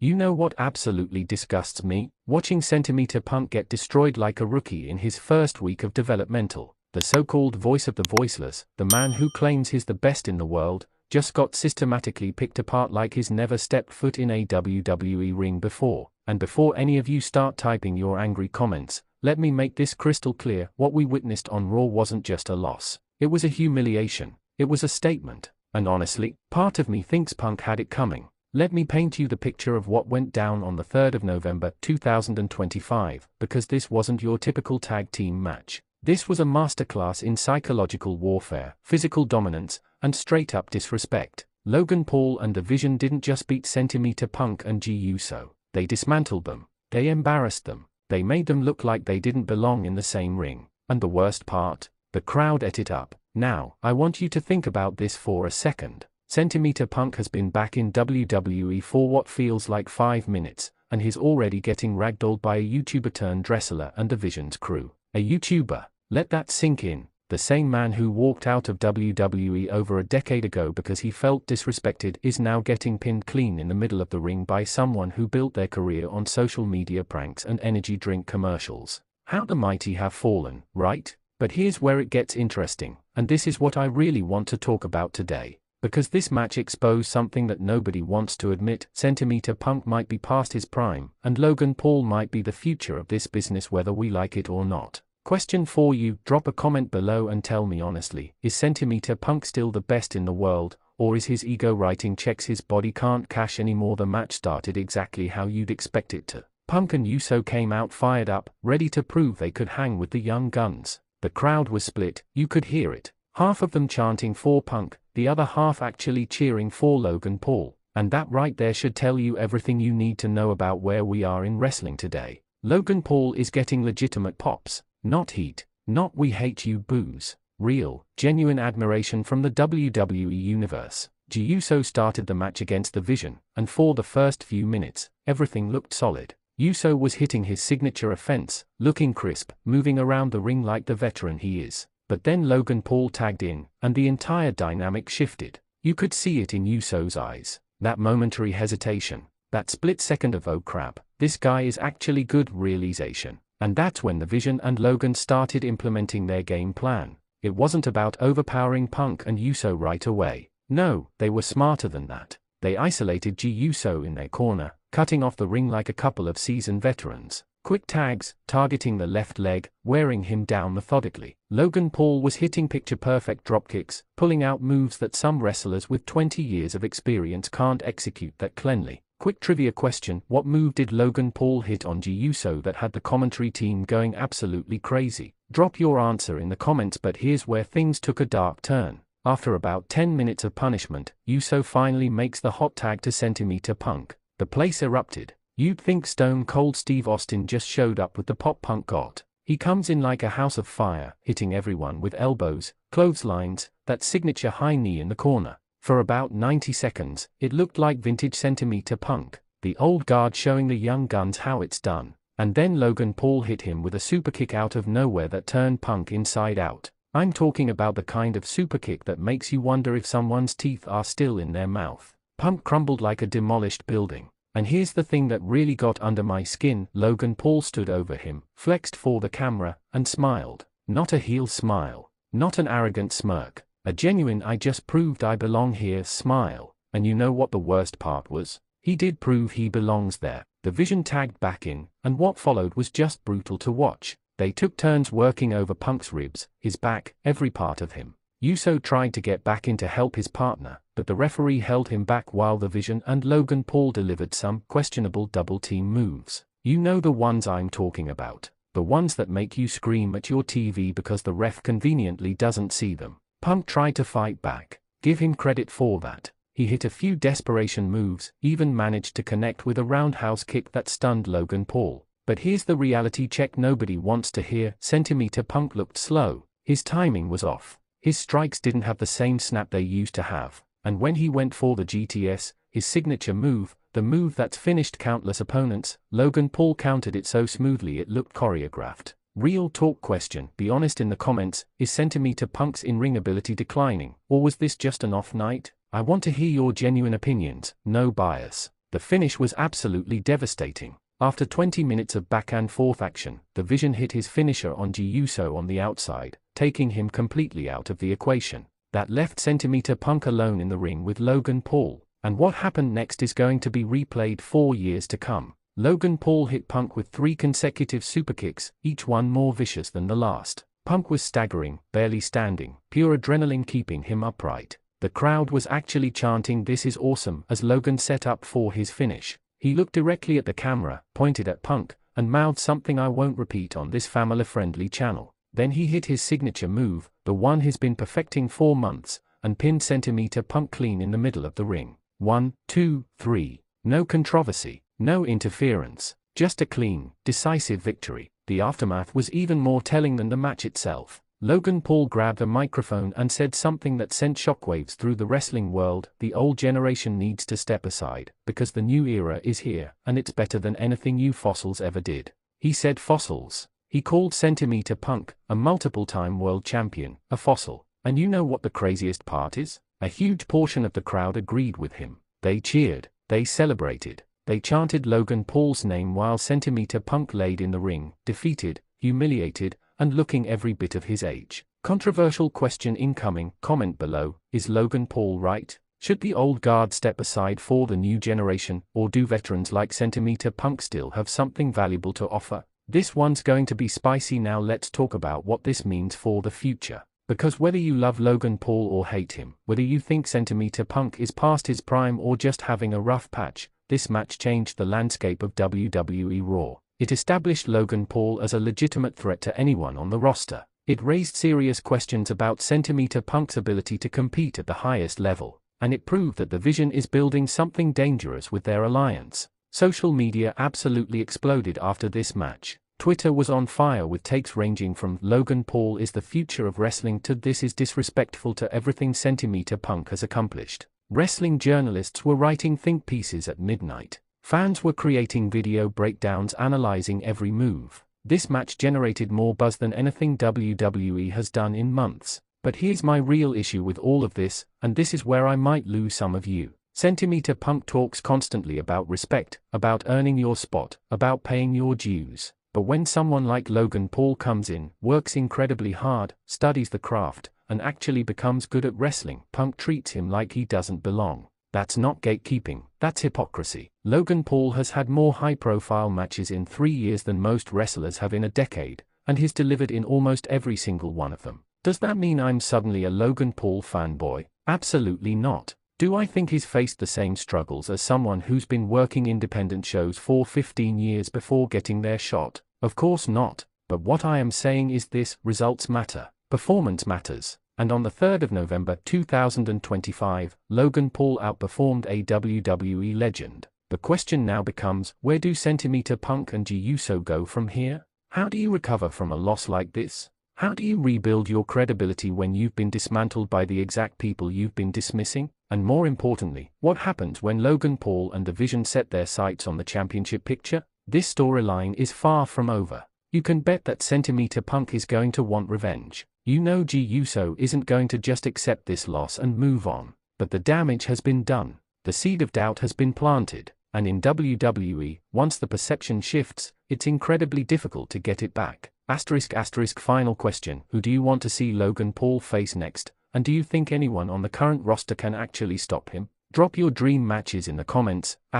You know what absolutely disgusts me? Watching Centimeter Punk get destroyed like a rookie in his first week of developmental. The so-called voice of the voiceless, the man who claims he's the best in the world, just got systematically picked apart like he's never stepped foot in a WWE ring before. And before any of you start typing your angry comments, let me make this crystal clear: what we witnessed on Raw wasn't just a loss. It was a humiliation. It was a statement. And honestly, part of me thinks Punk had it coming. Let me paint you the picture of what went down on the 3rd of November 2025, because this wasn't your typical tag team match. This was a masterclass in psychological warfare, physical dominance, and straight-up disrespect. Logan Paul and The Vision didn't just beat Centimeter Punk and Jey Uso. They dismantled them. They embarrassed them. They made them look like they didn't belong in the same ring. And the worst part? The crowd ate it up. Now, I want you to think about this for a second. Centimeter Punk has been back in WWE for what feels like 5 minutes, and he's already getting ragdolled by a YouTuber turned wrestler and The Vision's crew. A YouTuber. Let that sink in. The same man who walked out of WWE over a decade ago because he felt disrespected is now getting pinned clean in the middle of the ring by someone who built their career on social media pranks and energy drink commercials. How the mighty have fallen, right? But here's where it gets interesting, and this is what I really want to talk about today. Because this match exposed something that nobody wants to admit: Centimeter Punk might be past his prime, and Logan Paul might be the future of this business whether we like it or not. Question for you: drop a comment below and tell me honestly, is Centimeter Punk still the best in the world, or is his ego writing checks his body can't cash anymore? The match started exactly how you'd expect it to. Punk and Uso came out fired up, ready to prove they could hang with the young guns. The crowd was split, you could hear it. Half of them chanting for Punk, the other half actually cheering for Logan Paul. And that right there should tell you everything you need to know about where we are in wrestling today. Logan Paul is getting legitimate pops, not heat, not "we hate you" boos. Real, genuine admiration from the WWE Universe. Jey Uso started the match against The Vision, and for the first few minutes, everything looked solid. Uso was hitting his signature offense, looking crisp, moving around the ring like the veteran he is. But then Logan Paul tagged in, and the entire dynamic shifted. You could see it in Uso's eyes. That momentary hesitation. That split second of "oh crap, this guy is actually good" realization. And that's when The Vision and Logan started implementing their game plan. It wasn't about overpowering Punk and Uso right away. No, they were smarter than that. They isolated Jey Uso in their corner, cutting off the ring like a couple of seasoned veterans. Quick tags, targeting the left leg, wearing him down methodically. Logan Paul was hitting picture-perfect dropkicks, pulling out moves that some wrestlers with 20 years of experience can't execute that cleanly. Quick trivia question: what move did Logan Paul hit on Jey Uso that had the commentary team going absolutely crazy? Drop your answer in the comments. But here's where things took a dark turn. After about 10 minutes of punishment, Uso finally makes the hot tag to Centimeter Punk. The place erupted. You'd think Stone Cold Steve Austin just showed up with the pop Punk got. He comes in like a house of fire, hitting everyone with elbows, clotheslines, that signature high knee in the corner. For about 90 seconds, it looked like vintage Centimeter Punk, the old guard showing the young guns how it's done. And then Logan Paul hit him with a superkick out of nowhere that turned Punk inside out. I'm talking about the kind of superkick that makes you wonder if someone's teeth are still in their mouth. Punk crumbled like a demolished building. And here's the thing that really got under my skin: Logan Paul stood over him, flexed for the camera, and smiled. Not a heel smile. Not an arrogant smirk. A genuine "I just proved I belong here" smile. And you know what the worst part was? He did prove he belongs there. The Vision tagged back in, and what followed was just brutal to watch. They took turns working over Punk's ribs, his back, every part of him. Uso tried to get back in to help his partner, but the referee held him back while The Vision and Logan Paul delivered some questionable double-team moves. You know the ones I'm talking about. The ones that make you scream at your TV because the ref conveniently doesn't see them. Punk tried to fight back. Give him credit for that. He hit a few desperation moves, even managed to connect with a roundhouse kick that stunned Logan Paul. But here's the reality check nobody wants to hear: Centimeter Punk looked slow. His timing was off. His strikes didn't have the same snap they used to have. And when he went for the GTS, his signature move, the move that's finished countless opponents, Logan Paul countered it so smoothly it looked choreographed. Real talk question: be honest in the comments, is Centimeter Punk's in-ring ability declining, or was this just an off night? I want to hear your genuine opinions, no bias. The finish was absolutely devastating. After 20 minutes of back and forth action, The Vision hit his finisher on Jey Uso on the outside, taking him completely out of the equation. That left CM Punk alone in the ring with Logan Paul, and what happened next is going to be replayed 4 years to come. Logan Paul hit Punk with 3 consecutive superkicks, each one more vicious than the last. Punk was staggering, barely standing, pure adrenaline keeping him upright. The crowd was actually chanting "This is awesome" as Logan set up for his finish. He looked directly at the camera, pointed at Punk, and mouthed something I won't repeat on this family-friendly channel. Then he hit his signature move, the one he's been perfecting for months, and pinned CM Punk clean in the middle of the ring. 1, 2, 3. No controversy, no interference, just a clean, decisive victory. The aftermath was even more telling than the match itself. Logan Paul grabbed a microphone and said something that sent shockwaves through the wrestling world. The old generation needs to step aside, because the new era is here, and it's better than anything you fossils ever did. He said fossils. He called CM Punk, a multiple-time world champion, a fossil. And you know what the craziest part is? A huge portion of the crowd agreed with him. They cheered, they celebrated, they chanted Logan Paul's name while CM Punk laid in the ring, defeated, humiliated, and looking every bit of his age. Controversial question incoming. Comment below: is Logan Paul right? Should the old guard step aside for the new generation, or do veterans like CM Punk still have something valuable to offer? This one's going to be spicy. Now let's talk about what this means for the future. Because whether you love Logan Paul or hate him, whether you think CM Punk is past his prime or just having a rough patch, this match changed the landscape of WWE Raw. It established Logan Paul as a legitimate threat to anyone on the roster. It raised serious questions about CM Punk's ability to compete at the highest level, and it proved that The Vision is building something dangerous with their alliance. Social media absolutely exploded after this match. Twitter was on fire with takes ranging from "Logan Paul is the future of wrestling" to "This is disrespectful to everything CM Punk has accomplished." Wrestling journalists were writing think pieces at midnight. Fans were creating video breakdowns analyzing every move. This match generated more buzz than anything WWE has done in months. But here's my real issue with all of this, and this is where I might lose some of you. CM Punk talks constantly about respect, about earning your spot, about paying your dues. But when someone like Logan Paul comes in, works incredibly hard, studies the craft, and actually becomes good at wrestling, Punk treats him like he doesn't belong. That's not gatekeeping, that's hypocrisy. Logan Paul has had more high-profile matches in 3 years than most wrestlers have in a decade, and he's delivered in almost every single one of them. Does that mean I'm suddenly a Logan Paul fanboy? Absolutely not. Do I think he's faced the same struggles as someone who's been working independent shows for 15 years before getting their shot? Of course not. But what I am saying is this: results matter. Performance matters. And on the 3rd of November 2025, Logan Paul outperformed a WWE legend. The question now becomes, where do CM Punk and Jey Uso go from here? How do you recover from a loss like this? How do you rebuild your credibility when you've been dismantled by the exact people you've been dismissing? And more importantly, what happens when Logan Paul and The Vision set their sights on the championship picture? This storyline is far from over. You can bet that CM Punk is going to want revenge. You know Jey Uso isn't going to just accept this loss and move on. But the damage has been done. The seed of doubt has been planted. And in WWE, once the perception shifts, it's incredibly difficult to get it back. ****. Final question: who do you want to see Logan Paul face next? And do you think anyone on the current roster can actually stop him? Drop your dream matches in the comments. ****.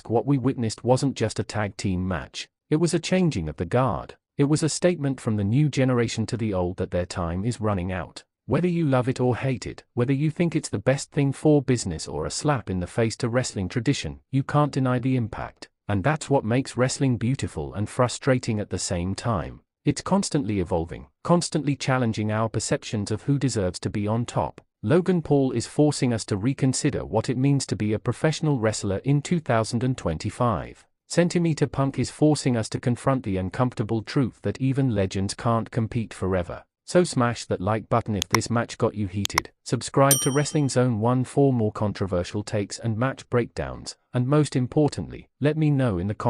What we witnessed wasn't just a tag team match. It was a changing of the guard. It was a statement from the new generation to the old that their time is running out. Whether you love it or hate it, whether you think it's the best thing for business or a slap in the face to wrestling tradition, you can't deny the impact. And that's what makes wrestling beautiful and frustrating at the same time. It's constantly evolving, constantly challenging our perceptions of who deserves to be on top. Logan Paul is forcing us to reconsider what it means to be a professional wrestler in 2025. CM Punk is forcing us to confront the uncomfortable truth that even legends can't compete forever. So smash that like button if this match got you heated. Subscribe to Wrestling Zone 1 for more controversial takes and match breakdowns. And most importantly, let me know in the comments